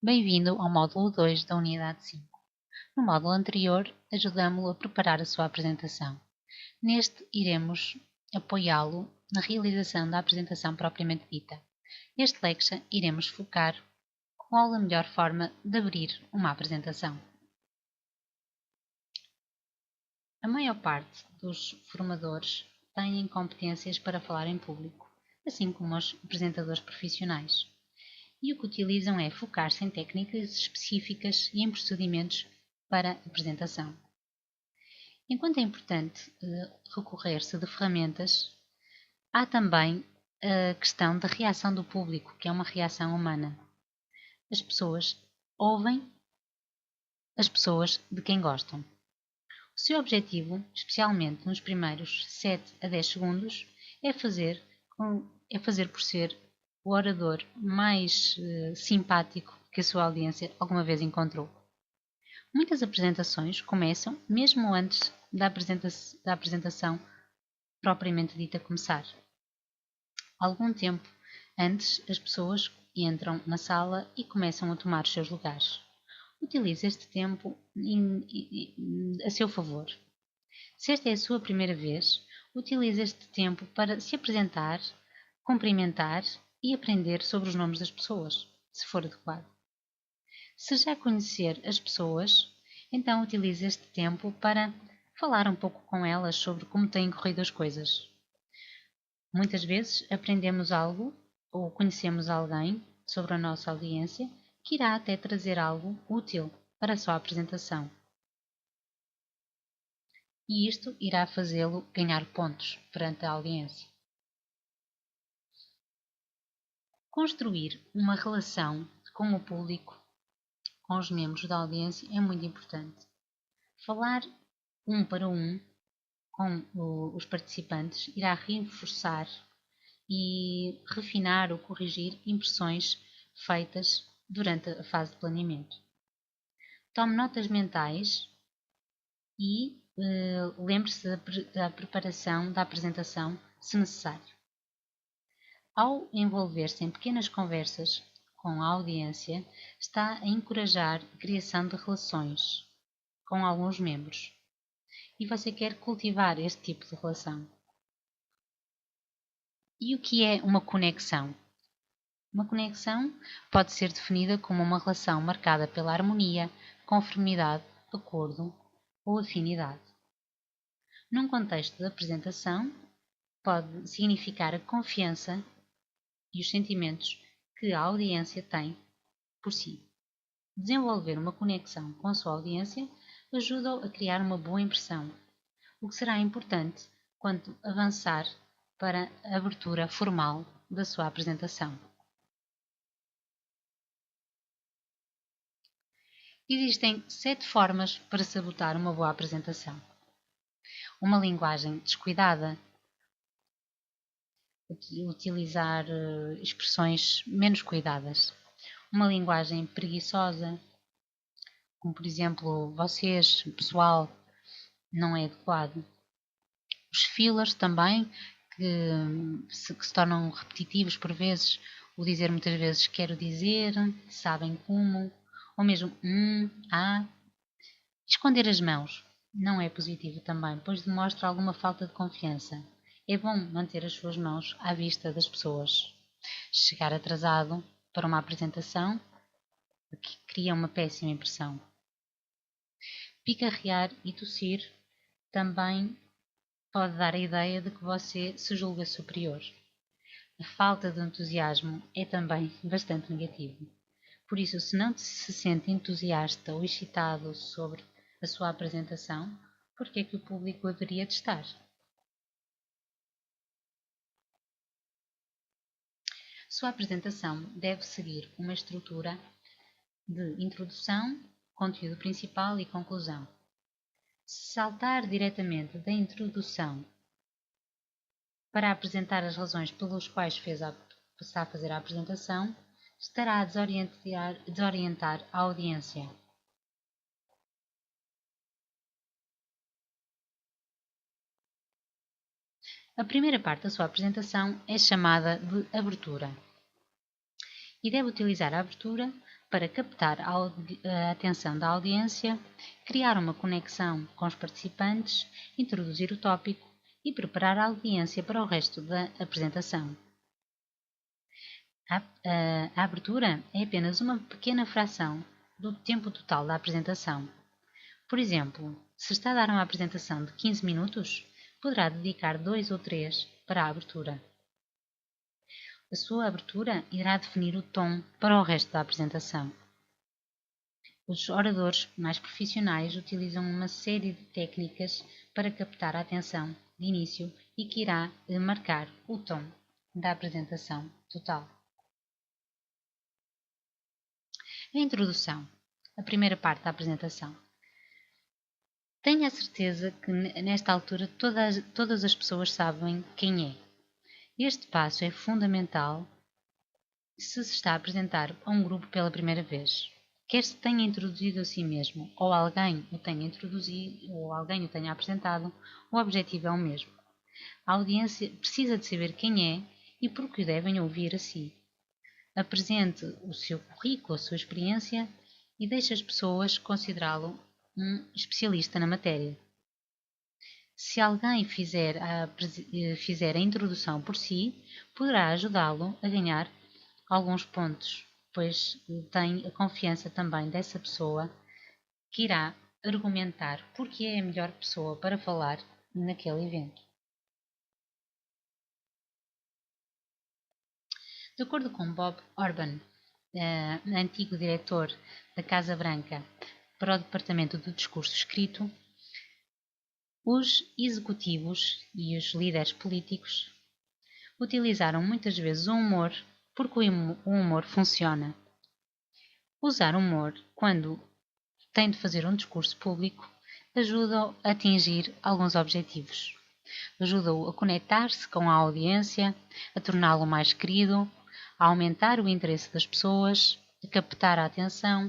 Bem-vindo ao módulo 2 da unidade 5. No módulo anterior, ajudamo-lo a preparar a sua apresentação. Neste, iremos apoiá-lo na realização da apresentação propriamente dita. Neste lecture, iremos focar qual a melhor forma de abrir uma apresentação. A maior parte dos formadores têm competências para falar em público, assim como os apresentadores profissionais. E o que utilizam é focar-se em técnicas específicas e em procedimentos para apresentação. Enquanto é importante recorrer-se de ferramentas, há também a questão da reação do público, que é uma reação humana. As pessoas ouvem as pessoas de quem gostam. O seu objetivo, especialmente nos primeiros 7 a 10 segundos, é fazer por ser o orador mais simpático que a sua audiência alguma vez encontrou. Muitas apresentações começam mesmo antes da apresentação propriamente dita começar. Algum tempo antes, as pessoas entram na sala e começam a tomar os seus lugares. Utilize este tempo a seu favor. Se esta é a sua primeira vez, utilize este tempo para se apresentar, cumprimentar e aprender sobre os nomes das pessoas, se for adequado. Se já conhecer as pessoas, então utilize este tempo para falar um pouco com elas sobre como têm corrido as coisas. Muitas vezes aprendemos algo ou conhecemos alguém sobre a nossa audiência que irá até trazer algo útil para a sua apresentação. E isto irá fazê-lo ganhar pontos perante a audiência. Construir uma relação com o público, com os membros da audiência, é muito importante. Falar um para um com os participantes irá reforçar e refinar ou corrigir impressões feitas durante a fase de planeamento. Tome notas mentais e lembre-se da preparação da apresentação, se necessário. Ao envolver-se em pequenas conversas com a audiência, está a encorajar a criação de relações com alguns membros. E você quer cultivar este tipo de relação. E o que é uma conexão? Uma conexão pode ser definida como uma relação marcada pela harmonia, conformidade, acordo ou afinidade. Num contexto de apresentação, pode significar a confiança e os sentimentos que a audiência tem por si. Desenvolver uma conexão com a sua audiência ajuda-o a criar uma boa impressão, o que será importante quando avançar para a abertura formal da sua apresentação. Existem 7 formas para sabotar uma boa apresentação. Uma linguagem descuidada, utilizar expressões menos cuidadas. Uma linguagem preguiçosa, como por exemplo, vocês, pessoal, não é adequado. Os fillers também, que se tornam repetitivos por vezes, o dizer muitas vezes quero dizer, sabem como, ou mesmo Esconder as mãos não é positivo também, pois demonstra alguma falta de confiança. É bom manter as suas mãos à vista das pessoas. Chegar atrasado para uma apresentação que cria uma péssima impressão. Picarrear e tossir também pode dar a ideia de que você se julga superior. A falta de entusiasmo é também bastante negativo. Por isso, se não se sente entusiasta ou excitado sobre a sua apresentação, por que é que o público haveria de estar? Sua apresentação deve seguir uma estrutura de introdução, conteúdo principal e conclusão. Se saltar diretamente da introdução para apresentar as razões pelas quais está a fazer a apresentação, estará a desorientar a audiência. A primeira parte da sua apresentação é chamada de abertura. e deve utilizar a abertura para captar a atenção da audiência, criar uma conexão com os participantes, introduzir o tópico e preparar a audiência para o resto da apresentação. A abertura é apenas uma pequena fração do tempo total da apresentação. Por exemplo, se está a dar uma apresentação de 15 minutos, poderá dedicar 2 ou 3 para a abertura. A sua abertura irá definir o tom para o resto da apresentação. Os oradores mais profissionais utilizam uma série de técnicas para captar a atenção de início e que irá marcar o tom da apresentação total. A introdução, a primeira parte da apresentação. Tenho a certeza que nesta altura todas as pessoas sabem quem é. Este passo é fundamental se está a apresentar a um grupo pela primeira vez. Quer se tenha introduzido a si mesmo, ou alguém o tenha introduzido, ou alguém o tenha apresentado, o objetivo é o mesmo. A audiência precisa de saber quem é e por que o devem ouvir a si. Apresente o seu currículo, a sua experiência e deixe as pessoas considerá-lo um especialista na matéria. Se alguém fizer a introdução por si, poderá ajudá-lo a ganhar alguns pontos, pois tem a confiança também dessa pessoa que irá argumentar porque é a melhor pessoa para falar naquele evento. De acordo com Bob Orban, antigo diretor da Casa Branca para o Departamento do Discurso Escrito, os executivos e os líderes políticos utilizaram muitas vezes o humor porque o humor funciona. Usar humor quando tem de fazer um discurso público ajuda-o a atingir alguns objetivos. Ajuda-o a conectar-se com a audiência, a torná-lo mais querido, a aumentar o interesse das pessoas, a captar a atenção,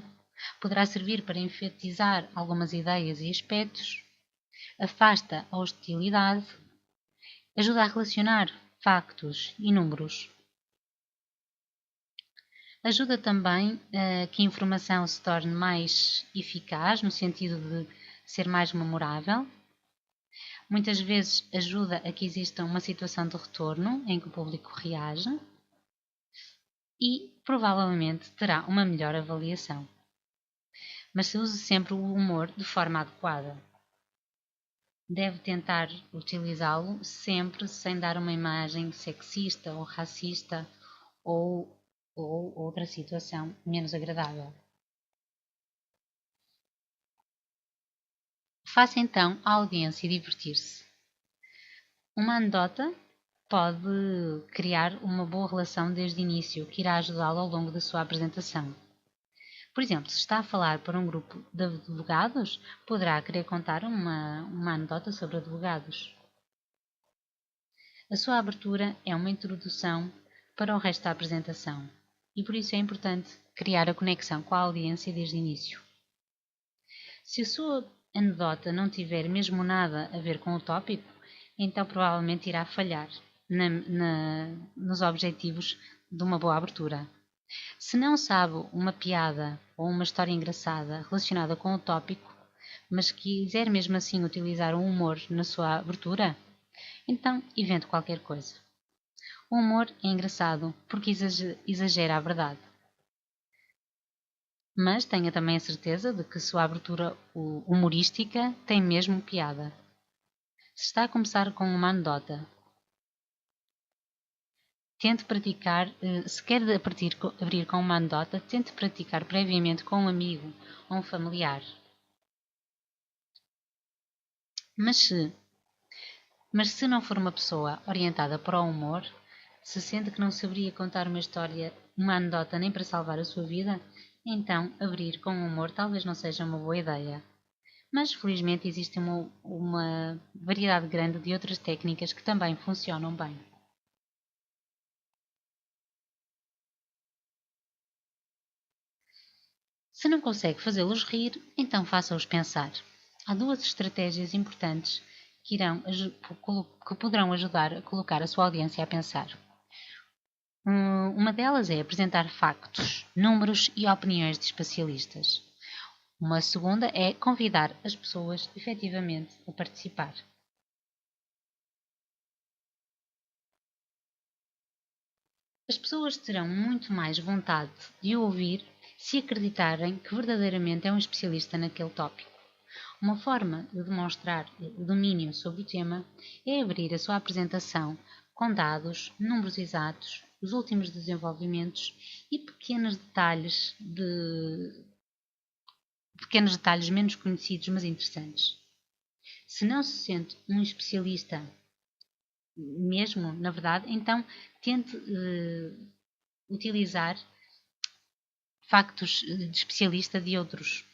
poderá servir para enfatizar algumas ideias e aspectos, afasta a hostilidade, ajuda a relacionar factos e números. Ajuda também a que a informação se torne mais eficaz, no sentido de ser mais memorável. Muitas vezes ajuda a que exista uma situação de retorno em que o público reage e provavelmente terá uma melhor avaliação. Mas se use sempre o humor de forma adequada. Deve tentar utilizá-lo sempre sem dar uma imagem sexista ou racista ou outra situação menos agradável. Faça então a audiência divertir-se. Uma anedota pode criar uma boa relação desde o início, que irá ajudá-lo ao longo da sua apresentação. Por exemplo, se está a falar para um grupo de advogados, poderá querer contar uma anedota sobre advogados. A sua abertura é uma introdução para o resto da apresentação e por isso é importante criar a conexão com a audiência desde o início. Se a sua anedota não tiver mesmo nada a ver com o tópico, então provavelmente irá falhar nos objetivos de uma boa abertura. Se não sabe uma piada ou uma história engraçada relacionada com o tópico, mas quiser mesmo assim utilizar o humor na sua abertura, então invente qualquer coisa. O humor é engraçado porque exagera a verdade. Mas tenha também a certeza de que sua abertura humorística tem mesmo piada. Se está a começar com uma anedota, tente praticar, se quer abrir com uma anedota, tente praticar previamente com um amigo ou um familiar. Mas se não for uma pessoa orientada para o humor, se sente que não saberia contar uma história, uma anedota nem para salvar a sua vida, então abrir com humor talvez não seja uma boa ideia. Mas felizmente existe uma variedade grande de outras técnicas que também funcionam bem. Se não consegue fazê-los rir, então faça-os pensar. Há duas estratégias importantes que poderão ajudar a colocar a sua audiência a pensar. Uma delas é apresentar factos, números e opiniões de especialistas. Uma segunda é convidar as pessoas efetivamente a participar. As pessoas terão muito mais vontade de ouvir se acreditarem que verdadeiramente é um especialista naquele tópico. Uma forma de demonstrar domínio sobre o tema é abrir a sua apresentação com dados, números exatos, os últimos desenvolvimentos e pequenos detalhes menos conhecidos, mas interessantes. Se não se sente um especialista mesmo, na verdade, então tente utilizar factos de especialista de outros.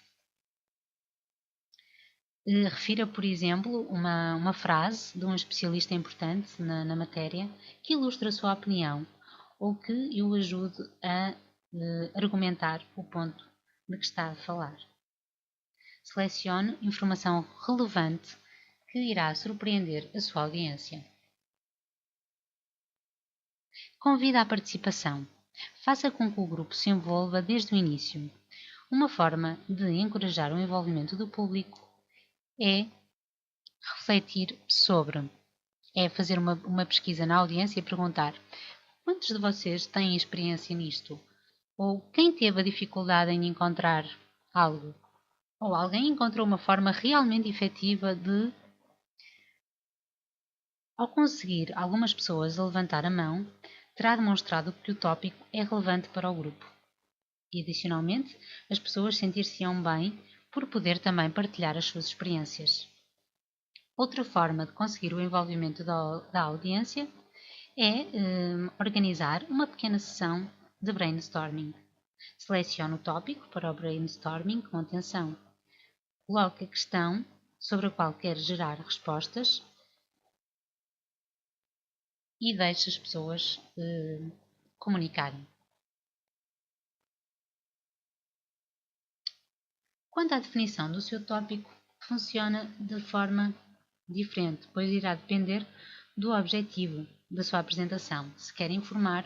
Refira, por exemplo, uma frase de um especialista importante na matéria que ilustra a sua opinião ou que o ajude a argumentar o ponto de que está a falar. Selecione informação relevante que irá surpreender a sua audiência. Convida à participação. Faça com que o grupo se envolva desde o início. Uma forma de encorajar o envolvimento do público é refletir sobre. É fazer uma pesquisa na audiência e perguntar: quantos de vocês têm experiência nisto? Ou quem teve a dificuldade em encontrar algo? Ou alguém encontrou uma forma realmente efetiva de. Ao conseguir algumas pessoas a levantar a mão, terá demonstrado que o tópico é relevante para o grupo. E, adicionalmente, as pessoas sentir-se-ão bem por poder também partilhar as suas experiências. Outra forma de conseguir o envolvimento da audiência é organizar uma pequena sessão de brainstorming. Selecione o tópico para o brainstorming com atenção. Coloque a questão sobre a qual quer gerar respostas e deixe as pessoas comunicarem. Quanto à definição do seu tópico, funciona de forma diferente, pois irá depender do objetivo da sua apresentação, se quer informar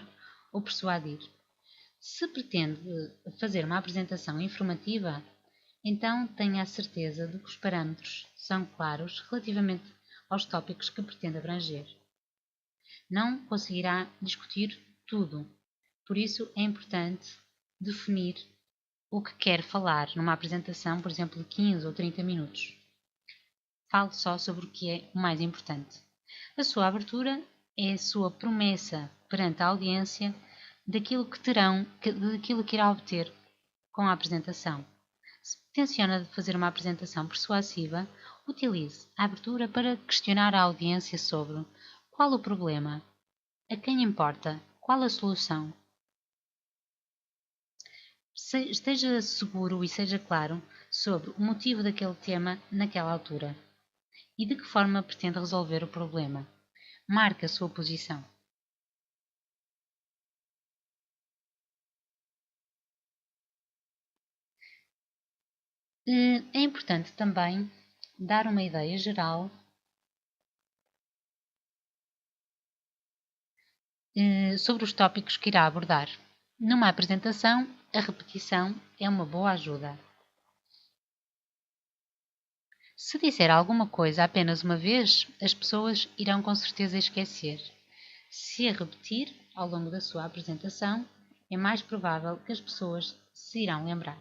ou persuadir. Se pretende fazer uma apresentação informativa, então tenha a certeza de que os parâmetros são claros relativamente aos tópicos que pretende abranger. Não conseguirá discutir tudo, por isso é importante definir o que quer falar numa apresentação, por exemplo, de 15 ou 30 minutos. Fale só sobre o que é o mais importante. A sua abertura é a sua promessa perante a audiência daquilo que irá obter com a apresentação. Se tenciona fazer uma apresentação persuasiva, utilize a abertura para questionar a audiência sobre qual o problema, a quem importa, qual a solução. Esteja seguro e seja claro sobre o motivo daquele tema naquela altura e de que forma pretende resolver o problema. Marque a sua posição. É importante também dar uma ideia geral sobre os tópicos que irá abordar. Numa apresentação, a repetição é uma boa ajuda. Se disser alguma coisa apenas uma vez, as pessoas irão com certeza esquecer. Se a repetir ao longo da sua apresentação, é mais provável que as pessoas se irão lembrar.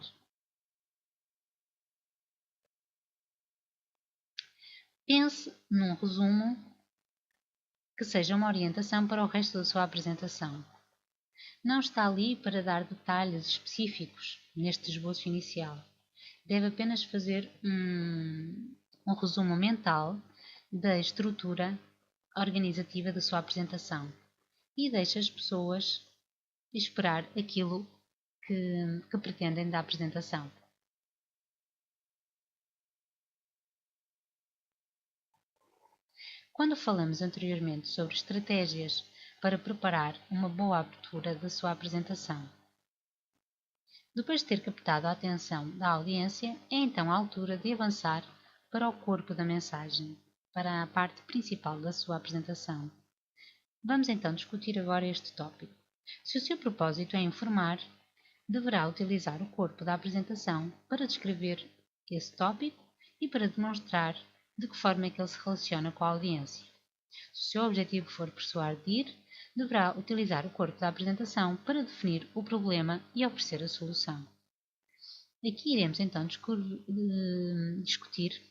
Pense num resumo que seja uma orientação para o resto da sua apresentação. Não está ali para dar detalhes específicos neste esboço inicial. Deve apenas fazer um resumo mental da estrutura organizativa da sua apresentação e deixe as pessoas esperar aquilo que pretendem da apresentação. Quando falamos anteriormente sobre estratégias para preparar uma boa abertura da sua apresentação, depois de ter captado a atenção da audiência, é então a altura de avançar para o corpo da mensagem, para a parte principal da sua apresentação. Vamos então discutir agora este tópico. Se o seu propósito é informar, deverá utilizar o corpo da apresentação para descrever esse tópico e para demonstrar de que forma é que ele se relaciona com a audiência. Se o seu objetivo for persuadir, deverá utilizar o corpo da apresentação para definir o problema e oferecer a solução. Aqui iremos então discutir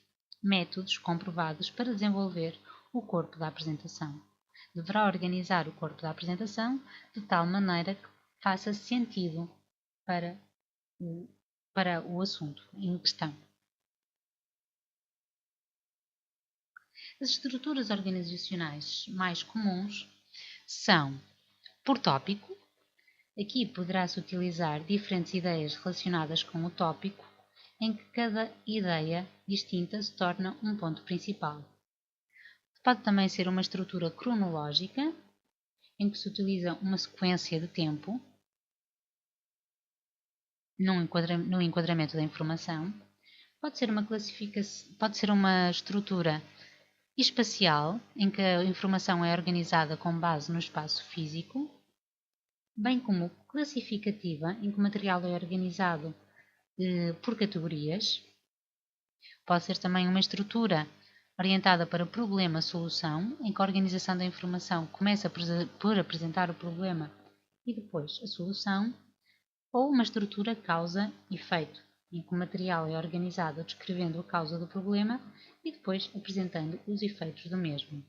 métodos comprovados para desenvolver o corpo da apresentação. Deverá organizar o corpo da apresentação de tal maneira que faça sentido para o assunto em questão. As estruturas organizacionais mais comuns são por tópico. Aqui poderá-se utilizar diferentes ideias relacionadas com o tópico, em que cada ideia distinta se torna um ponto principal. Pode também ser uma estrutura cronológica, em que se utiliza uma sequência de tempo no enquadramento da informação. Pode ser uma estrutura espacial, em que a informação é organizada com base no espaço físico, bem como classificativa, em que o material é organizado por categorias. Pode ser também uma estrutura orientada para problema-solução, em que a organização da informação começa por apresentar o problema e depois a solução, ou uma estrutura causa-efeito, em que o material é organizado descrevendo a causa do problema e depois apresentando os efeitos do mesmo.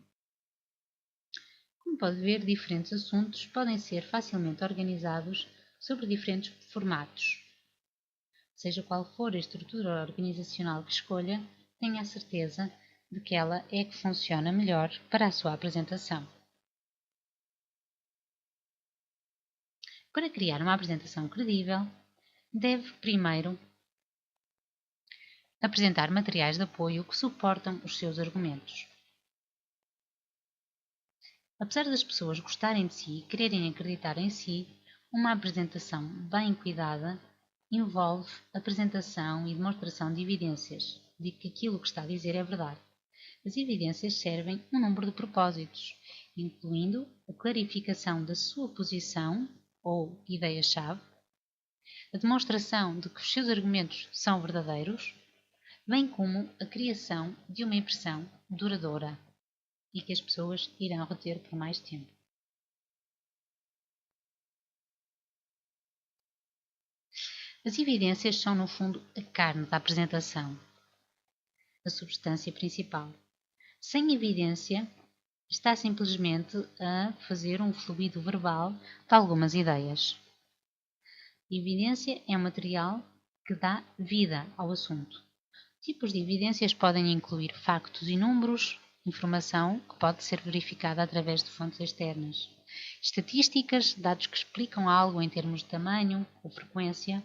Como pode ver, diferentes assuntos podem ser facilmente organizados sobre diferentes formatos. Seja qual for a estrutura organizacional que escolha, tenha a certeza de que ela é que funciona melhor para a sua apresentação. Para criar uma apresentação credível, deve primeiro apresentar materiais de apoio que suportam os seus argumentos. Apesar das pessoas gostarem de si e quererem acreditar em si, uma apresentação bem cuidada envolve apresentação e demonstração de evidências de que aquilo que está a dizer é verdade. As evidências servem um número de propósitos, incluindo a clarificação da sua posição ou ideia-chave, a demonstração de que os seus argumentos são verdadeiros, bem como a criação de uma impressão duradoura e que as pessoas irão reter por mais tempo. As evidências são, no fundo, a carne da apresentação, a substância principal. Sem evidência, está simplesmente a fazer um fluido verbal de algumas ideias. Evidência é um material que dá vida ao assunto. Tipos de evidências podem incluir factos e números, informação que pode ser verificada através de fontes externas, estatísticas, dados que explicam algo em termos de tamanho ou frequência,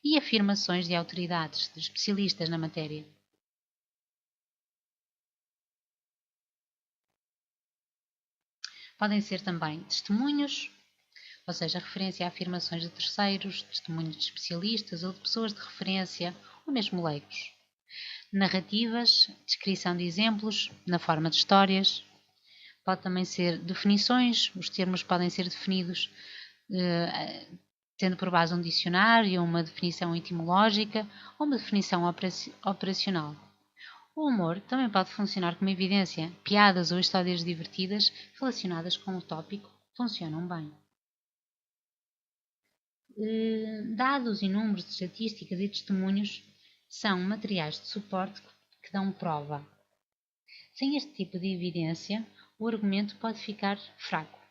e afirmações de autoridades, de especialistas na matéria. Podem ser também testemunhos, ou seja, referência a afirmações de terceiros, testemunhos de especialistas ou de pessoas de referência, ou mesmo leigos. Narrativas, descrição de exemplos, na forma de histórias. Pode também ser definições, os termos podem ser definidos tendo por base um dicionário, uma definição etimológica ou uma definição operacional. O humor também pode funcionar como evidência. Piadas ou histórias divertidas relacionadas com o tópico funcionam bem. Dados e números de estatísticas e testemunhos são materiais de suporte que dão prova. Sem este tipo de evidência, o argumento pode ficar fraco.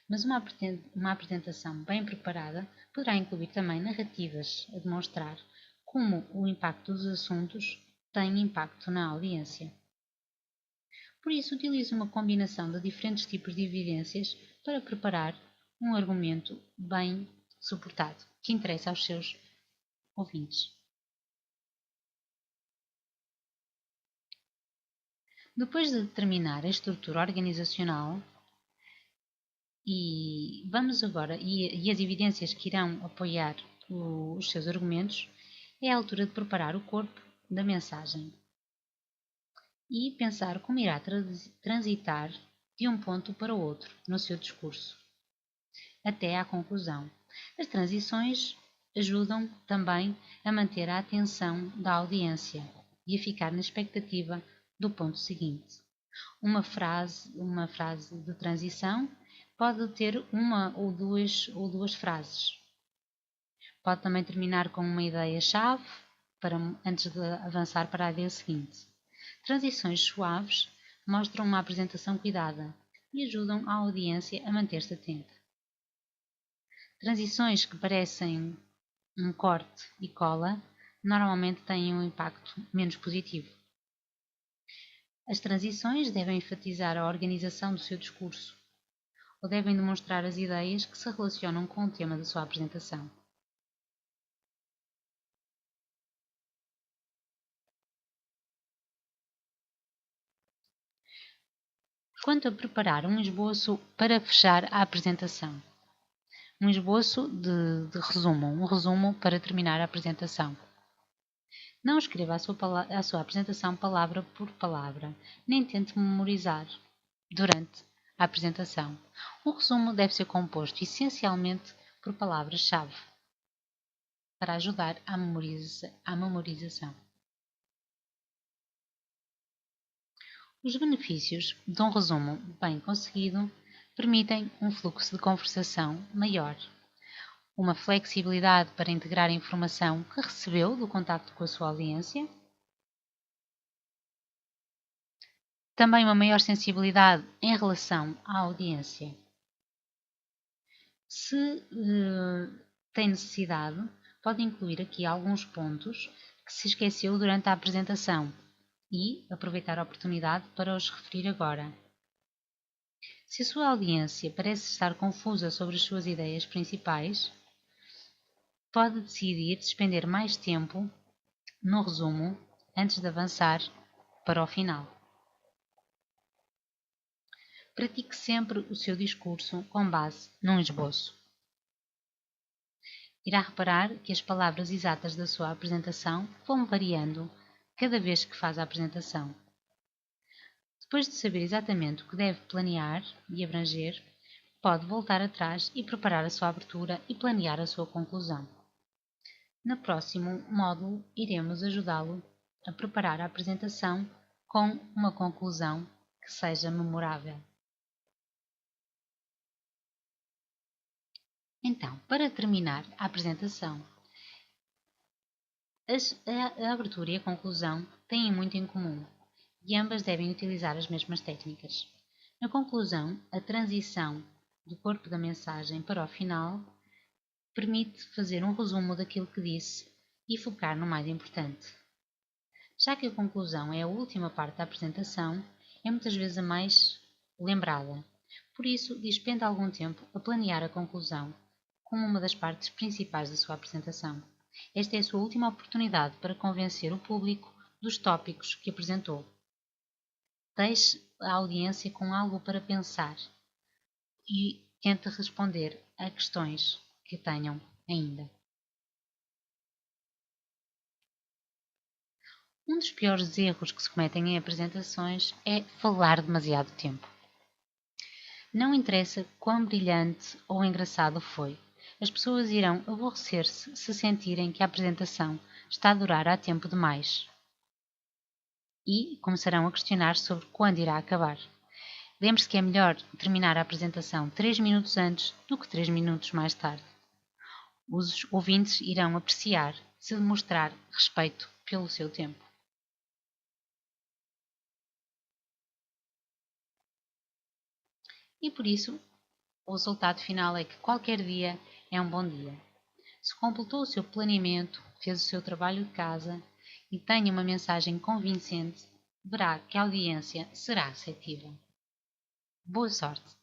Mas uma apresentação bem preparada poderá incluir também narrativas a demonstrar como o impacto dos assuntos tem impacto na audiência. Por isso, utilize uma combinação de diferentes tipos de evidências para preparar um argumento bem suportado, que interessa aos seus ouvintes. Depois de determinar a estrutura organizacional e as evidências que irão apoiar os seus argumentos, é a altura de preparar o corpo da mensagem e pensar como irá transitar de um ponto para o outro no seu discurso. até à conclusão. As transições ajudam também a manter a atenção da audiência e a ficar na expectativa do ponto seguinte. Uma frase de transição pode ter uma ou duas frases. Pode também terminar com uma ideia-chave antes de avançar para a ideia seguinte. Transições suaves mostram uma apresentação cuidada e ajudam a audiência a manter-se atenta. Transições que parecem um corte e cola normalmente têm um impacto menos positivo. As transições devem enfatizar a organização do seu discurso ou devem demonstrar as ideias que se relacionam com o tema da sua apresentação. Quanto a preparar um esboço para fechar a apresentação. Um esboço de resumo, um resumo para terminar a apresentação. Não escreva a sua apresentação palavra por palavra, nem tente memorizar durante a apresentação. O resumo deve ser composto essencialmente por palavras-chave para ajudar à memorização. Os benefícios de um resumo bem conseguido permitem um fluxo de conversação maior, uma flexibilidade para integrar a informação que recebeu do contacto com a sua audiência, também uma maior sensibilidade em relação à audiência. Se tem necessidade, pode incluir aqui alguns pontos que se esqueceu durante a apresentação e aproveitar a oportunidade para os referir agora. Se a sua audiência parece estar confusa sobre as suas ideias principais, pode decidir despender mais tempo no resumo antes de avançar para o final. Pratique sempre o seu discurso com base num esboço. Irá reparar que as palavras exatas da sua apresentação vão variando cada vez que faz a apresentação. Depois de saber exatamente o que deve planear e abranger, pode voltar atrás e preparar a sua abertura e planear a sua conclusão. No próximo módulo, iremos ajudá-lo a preparar a apresentação com uma conclusão que seja memorável. Então, para terminar a apresentação, a abertura e a conclusão têm muito em comum e ambas devem utilizar as mesmas técnicas. Na conclusão, a transição do corpo da mensagem para o final permite fazer um resumo daquilo que disse e focar no mais importante. Já que a conclusão é a última parte da apresentação, é muitas vezes a mais lembrada. Por isso, despende algum tempo a planear a conclusão como uma das partes principais da sua apresentação. Esta é a sua última oportunidade para convencer o público dos tópicos que apresentou. Deixe a audiência com algo para pensar e tente responder a questões que tenham ainda. Um dos piores erros que se cometem em apresentações é falar demasiado tempo. Não interessa quão brilhante ou engraçado foi. As pessoas irão aborrecer-se se sentirem que a apresentação está a durar há tempo demais. E começarão a questionar sobre quando irá acabar. Lembre-se que é melhor terminar a apresentação 3 minutos antes do que 3 minutos mais tarde. Os ouvintes irão apreciar se demonstrar respeito pelo seu tempo. E por isso, o resultado final é que qualquer dia é um bom dia. Se completou o seu planeamento, fez o seu trabalho de casa e tem uma mensagem convincente, verá que a audiência será receptiva. Boa sorte!